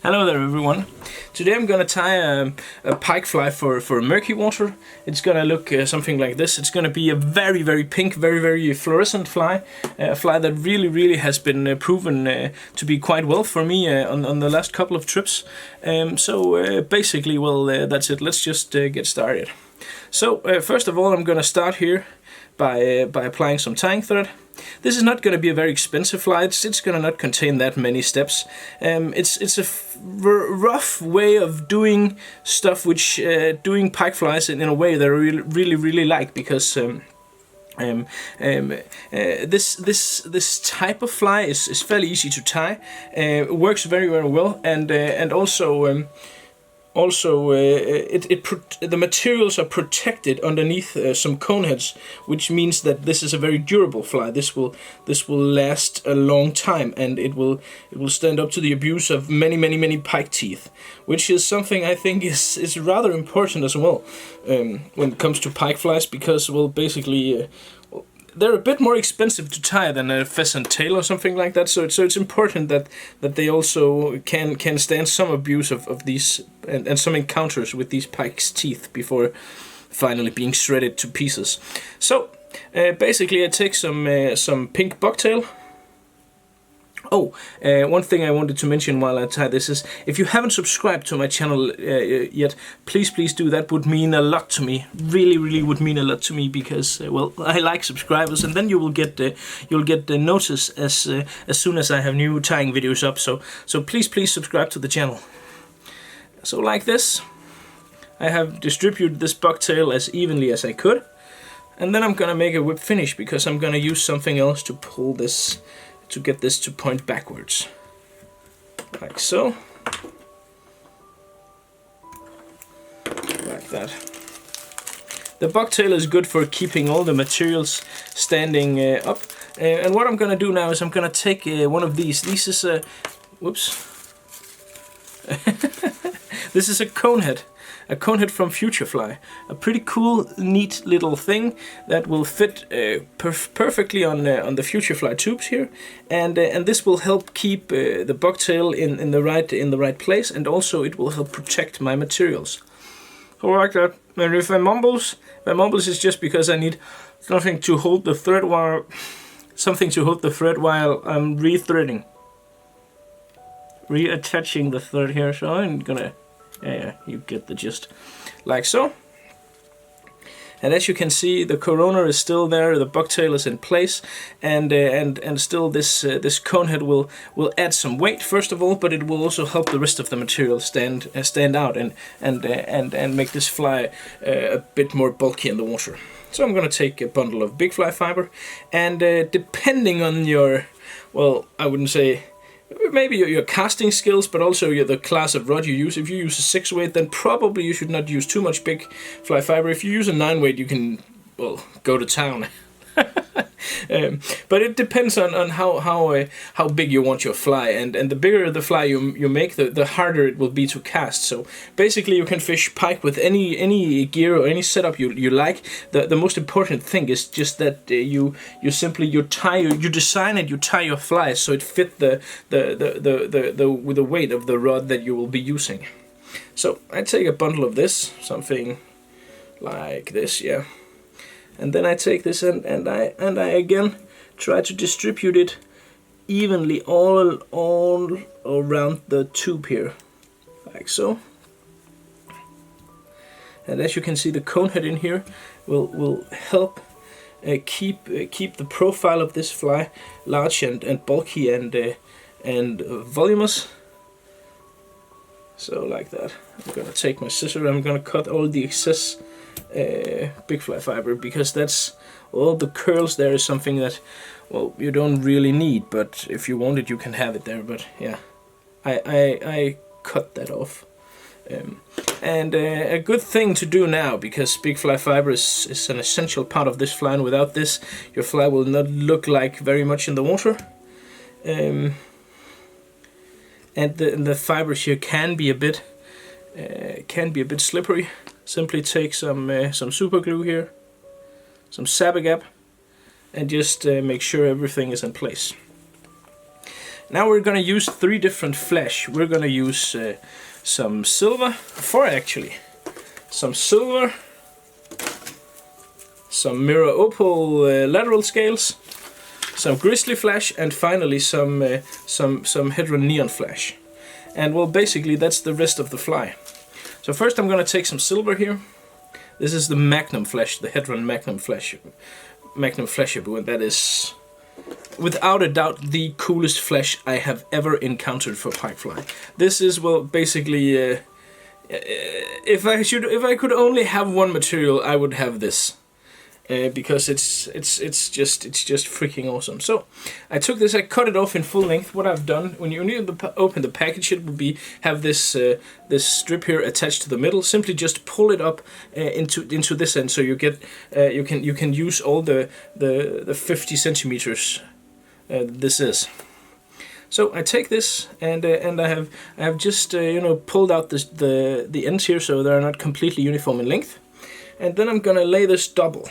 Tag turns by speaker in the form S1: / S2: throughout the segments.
S1: Hello there everyone. Today I'm gonna tie a pike fly for murky water. It's gonna look something like this. It's gonna be a very pink, very fluorescent fly. A fly that really has been proven to be quite well for me on the last couple of trips. Basically, well, that's it. Let's just get started. So first of all, I'm gonna start here by applying some tying thread. This is not going to be a very expensive fly. It's going to not contain that many steps. It's a rough way of doing stuff, which doing pike flies in a way that I really like, because this type of fly is fairly easy to tie. It works very well, and also. The materials are protected underneath some cone heads, which means that this is a very durable fly. This will last a long time, and it will stand up to the abuse of many pike teeth, which is something I think is rather important as well when it comes to pike flies, because, well, basically they're a bit more expensive to tie than a pheasant tail or something like that. So it's important that they also can stand some abuse of these and some encounters with these pike's teeth before finally being shredded to pieces. So basically, I take some pink bucktail. Oh, one thing I wanted to mention while I tie this is, if you haven't subscribed to my channel yet, please do. That would mean a lot to me. Really would mean a lot to me, because well, I like subscribers, and then you will get the notice as soon as I have new tying videos up. So please subscribe to the channel. So like this, I have distributed this bucktail as evenly as I could, and then I'm gonna make a whip finish, because I'm gonna use something else to pull this, to get this to point backwards, like so, like that. The bucktail is good for keeping all the materials standing up, and what I'm gonna do now is I'm gonna take one of these. This is a, whoops, this is a cone head. A cone head from Future Fly. A pretty cool, neat little thing that will fit perfectly on the Future Fly tubes here, and this will help keep the bucktail in the right place, and also it will help protect my materials. So like that. And if I mumbles is just because I need something to hold the thread while I'm re-threading, reattaching the thread here. So I'm gonna. Yeah, you get the gist. Like so. And as you can see, the corona is still there, the bucktail is in place, and still this cone head will add some weight first of all, but it will also help the rest of the material stand out and make this fly a bit more bulky in the water. So I'm gonna take a bundle of big fly fiber, and depending on your, well, I wouldn't say, maybe your casting skills, but also the class of rod you use. If you use a 6-weight, then probably you should not use too much big fly fiber. If you use a 9-weight, you can, well, go to town. But it depends on how big you want your fly, and the bigger the fly you make, the harder it will be to cast. So basically, you can fish pike with any gear or any setup you like. The most important thing is just that you design it, you tie your fly so it fit the weight of the rod that you will be using. So I take a bundle of this, something like this, yeah. And then I take this and I again try to distribute it evenly all around the tube here, like so. And as you can see, the cone head in here will help keep the profile of this fly large and bulky and voluminous. So like that. I'm gonna take my scissors. I'm gonna cut all the excess big fly fiber, because that's all the curls there is something that, well, you don't really need, but if you want it you can have it there. But yeah, I cut that off, and a good thing to do now, because big fly fiber is an essential part of this fly, and without this your fly will not look like very much in the water, and the fibers here can be a bit slippery. Simply take some super glue here, some Sabagap, and just make sure everything is in place. Now we're gonna use 3 different flash. We're gonna use some silver, 4 actually. Some silver, some mirror opal lateral scales, some grizzly flash, and finally some Hedron neon flash. And well, basically that's the rest of the fly. So first I'm gonna take some silver here. This is the Magnum flash, the Hedron Magnum Flashaboo, and that is without a doubt the coolest flash I have ever encountered for pipefly. This is, well, basically if I could only have one material, I would have this. Because it's just freaking awesome. So I took this, I cut it off in full length. What I've done, when you open the package, it would be have this this strip here attached to the middle. Simply just pull it up into this end, so you get you can use all the 50 centimeters this is. So I take this and I have just pulled out the ends here so they're not completely uniform in length, and then I'm gonna lay this double.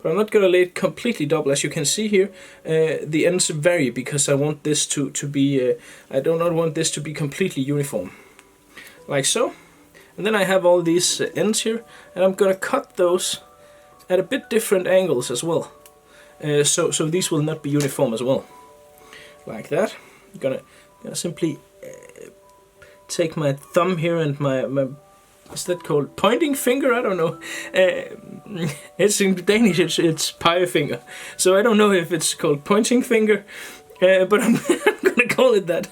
S1: But I'm not going to lay it completely double. As you can see here, the ends vary because I want this to be, I do not want this to be completely uniform. Like so. And then I have all these ends here, and I'm going to cut those at a bit different angles as well. So these will not be uniform as well. Like that. I'm gonna simply take my thumb here and my is that called pointing finger? I don't know. It's in Danish. It's pegefinger. So I don't know if it's called pointing finger, but I'm gonna call it that.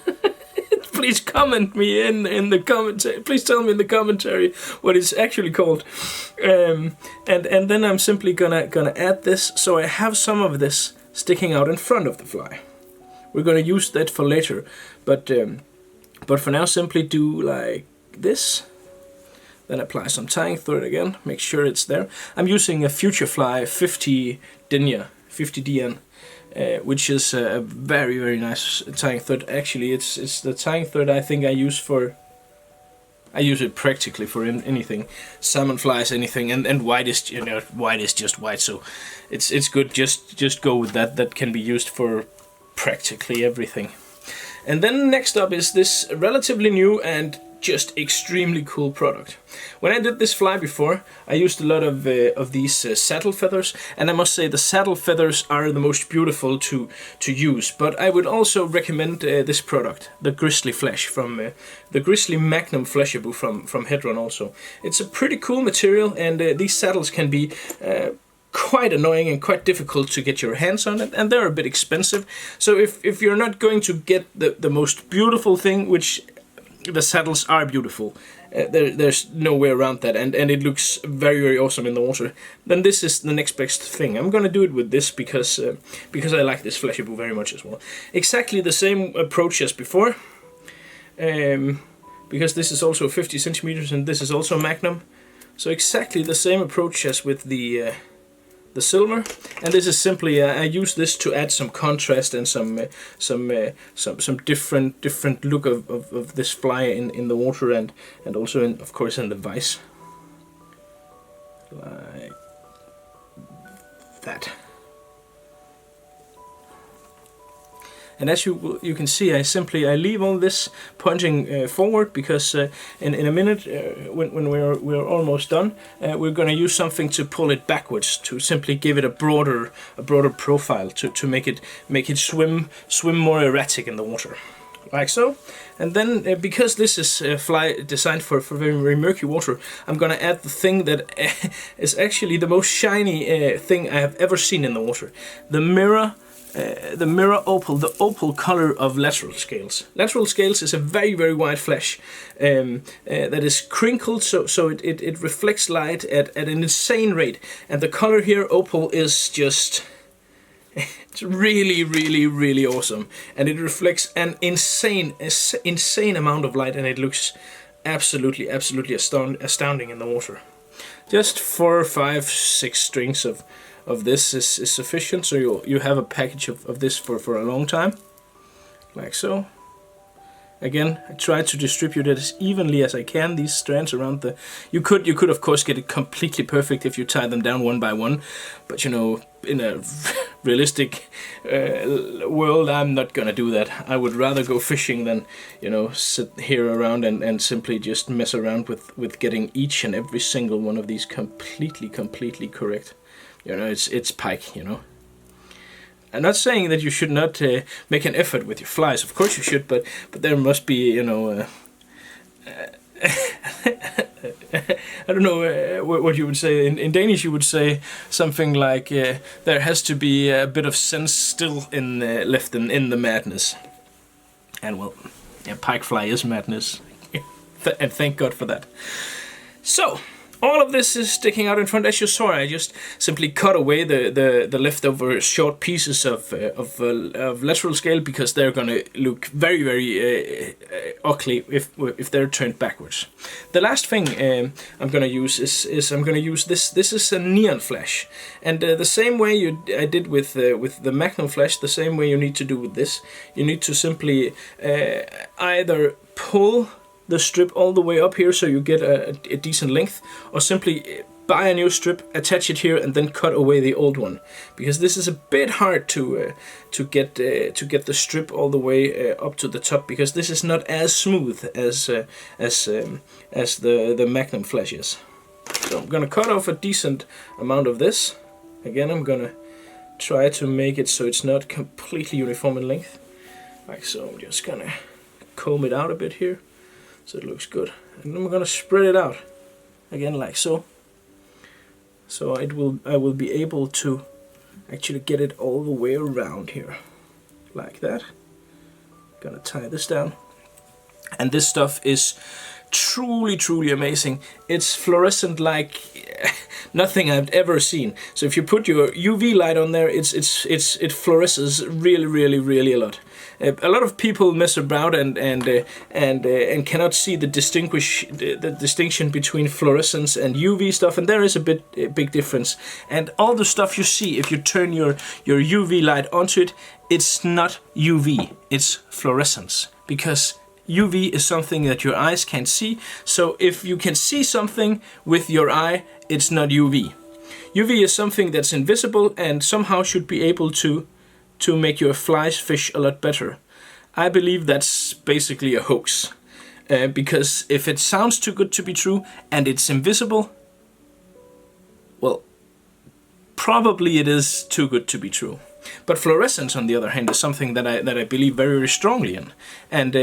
S1: Please comment me in the commentary. Please tell me in the commentary what it's actually called. And then I'm simply gonna add this, so I have some of this sticking out in front of the fly. We're gonna use that for later, but for now, simply do like this. Then apply some tying thread again, make sure it's there. I'm using a Futurefly 50 DN, which is a very, very nice tying thread. Actually, it's the tying thread I think I use it practically for anything. Salmon flies, anything, and white is, white is just white, so it's good, just go with that. That can be used for practically everything. And then next up is this relatively new and just extremely cool product. When I did this fly before, I used a lot of these saddle feathers, and I must say the saddle feathers are the most beautiful to use. But I would also recommend this product, the Grizzly Flash from the Grizzly Magnum Flashaboo from Hedron. Also, it's a pretty cool material, and these saddles can be quite annoying and quite difficult to get your hands on it, and they're a bit expensive. So if you're not going to get the most beautiful thing, which the saddles are beautiful, there's no way around that, and it looks very, very awesome in the water, then this is the next best thing. I'm gonna do it with this because I like this Flashaboo very much as well. Exactly the same approach as before, because this is also 50 centimeters and this is also Magnum, so exactly the same approach as with the silver, and this is simply I use this to add some contrast and some different look of this fly in the water, and also of course in the vise, like that. And as you can see, I leave all this pointing forward, because in a minute, when we're almost done, we're going to use something to pull it backwards, to simply give it a broader profile, to make it swim more erratic in the water, like so. And then because this is a fly designed for very, very murky water, I'm going to add the thing that is actually the most shiny thing I have ever seen in the water: the mirror opal, the opal color of lateral scales. Lateral scales is a very, very white flash that is crinkled, so it reflects light at an insane rate. And the color here, opal, is just it's really, really, really awesome. And it reflects an insane amount of light, and it looks absolutely astounding in the water. Just 4, 5, 6 strings of this is sufficient, so you have a package of this for a long time, like so. Again, I try to distribute it as evenly as I can, these strands around the... You could of course get it completely perfect if you tie them down one by one, but you know, in a realistic world, I'm not gonna do that. I would rather go fishing than, you know, sit here around and simply just mess around with getting each and every single one of these completely correct. You know, it's pike, you know. I'm not saying that you should not make an effort with your flies. Of course you should, but there must be, you know, I don't know what you would say. In Danish you would say something like, there has to be a bit of sense still left in the madness. And well, yeah, pike fly is madness. And thank God for that. So, all of this is sticking out in front. As you saw, I just simply cut away the leftover short pieces of lateral scale, because they're going to look very ugly if they're turned backwards. The last thing I'm going to use is I'm going to use this. This is a neon flash, and the same way I did with the Magnum flash, the same way you need to do with this. You need to simply either pull the strip all the way up here so you get a decent length, or simply buy a new strip, attach it here, and then cut away the old one, because this is a bit hard to get the strip all the way up to the top, because this is not as smooth as the Magnum flash is. So I'm gonna cut off a decent amount of this. Again, I'm gonna try to make it so it's not completely uniform in length, like so. I'm just gonna comb it out a bit here, so it looks good, and then we're gonna spread it out again like so. So I will be able to actually get it all the way around here, like that. Gonna tie this down, and this stuff is truly amazing. It's fluorescent like nothing I've ever seen. So if you put your UV light on there, it fluoresces really a lot. A lot of people mess about and cannot see the distinction between fluorescence and UV stuff, and there is a big difference. And all the stuff you see, if you turn your UV light onto it, it's not UV, it's fluorescence, because UV is something that your eyes can't see. So if you can see something with your eye, it's not UV. UV is something that's invisible and somehow should be able to make your flies fish a lot better. I believe that's basically a hoax. Because if it sounds too good to be true and it's invisible, well, probably it is too good to be true. But fluorescence, on the other hand, is something that I believe very strongly in, and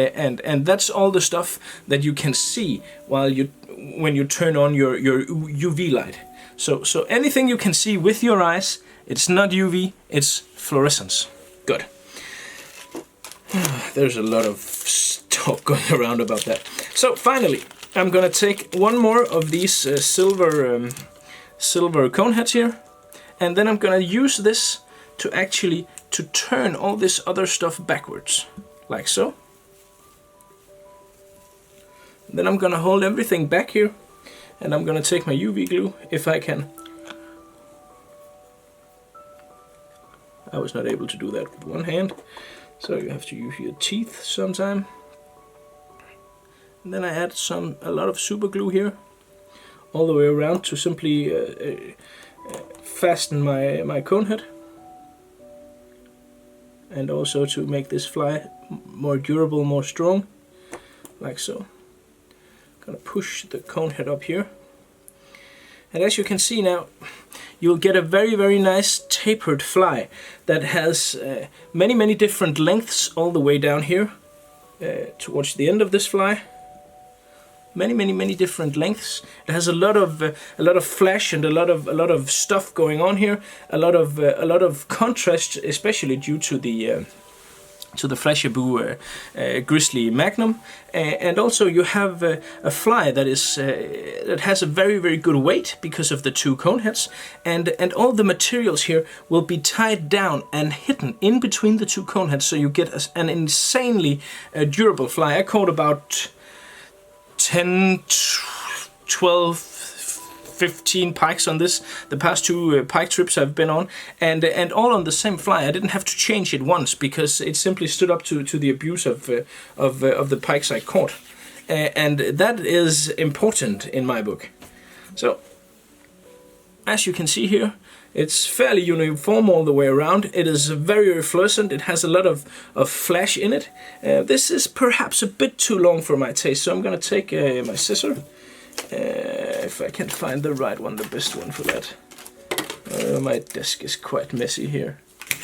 S1: that's all the stuff that you can see when you turn on your UV light. So anything you can see with your eyes, it's not UV, it's fluorescence. Good. There's a lot of talk going around about that. So finally, I'm gonna take one more of these silver cone heads here, and then I'm gonna use this to turn all this other stuff backwards, like so. Then I'm gonna hold everything back here, and I'm gonna take my UV glue if I can. I was not able to do that with one hand, so you have to use your teeth sometime. And then I add a lot of super glue here, all the way around, to simply fasten my cone head. And also to make this fly more durable, more strong, like so. Gonna push the cone head up here, and as you can see now, you'll get a very nice tapered fly that has many different lengths all the way down here towards the end of this fly. Many different lengths. It has a lot of flash and a lot of stuff going on here. A lot of contrast, especially due to the Flashaboo Grizzly Magnum, and also you have a fly that has a very good weight because of the two cone heads, and all the materials here will be tied down and hidden in between the two cone heads, so you get an insanely durable fly. I caught about 10, 12, 15 pikes on this, the past 2 pike trips I've been on, and all on the same fly. I didn't have to change it once because it simply stood up to the abuse of the pikes I caught, and that is important in my book. So, as you can see here, it's fairly uniform all the way around. It is very refulgent. It has a lot of flash in it. This is perhaps a bit too long for my taste, so I'm going to take my scissor. If I can find the right one, the best one for that. My desk is quite messy here.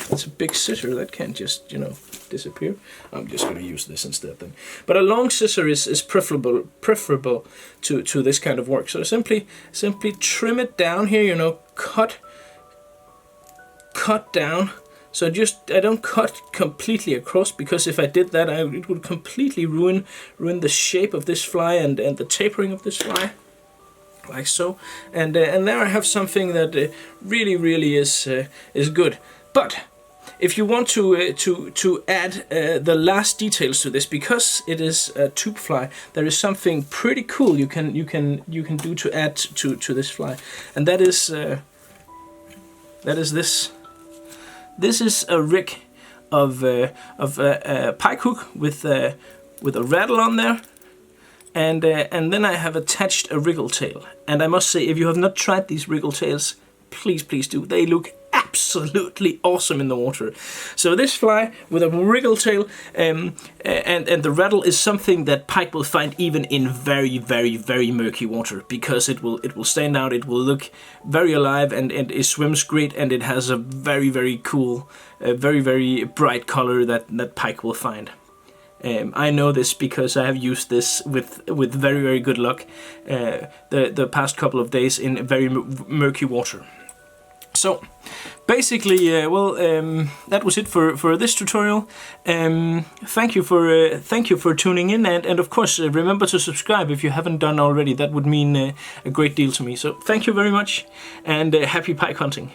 S1: It's a big scissor that can't just, you know, disappear. I'm just going to use this instead then. But a long scissor is preferable to this kind of work. So simply trim it down here, you know, cut down. So I don't cut completely across, because if I did that, it would completely ruin the shape of this fly and the tapering of this fly, like so. And there I have something that really is good. But if you want to add the last details to this, because it is a tube fly, there is something pretty cool you can do to add to this fly, and that is this. This is a rig of a pike hook with a rattle on there, and then I have attached a wriggle tail. And I must say, if you have not tried these wriggle tails, please do. They look absolutely awesome in the water. So this fly with a wriggle tail and the rattle is something that pike will find even in very murky water, because it will stand out, it will look very alive, and it swims great, and it has a very cool, very bright color that pike will find. I know this because I have used this with very good luck the past couple of days in very murky water. So basically, that was it for this tutorial. Thank you for tuning in, and of course remember to subscribe if you haven't done already. That would mean a great deal to me. So thank you very much, and happy pike hunting.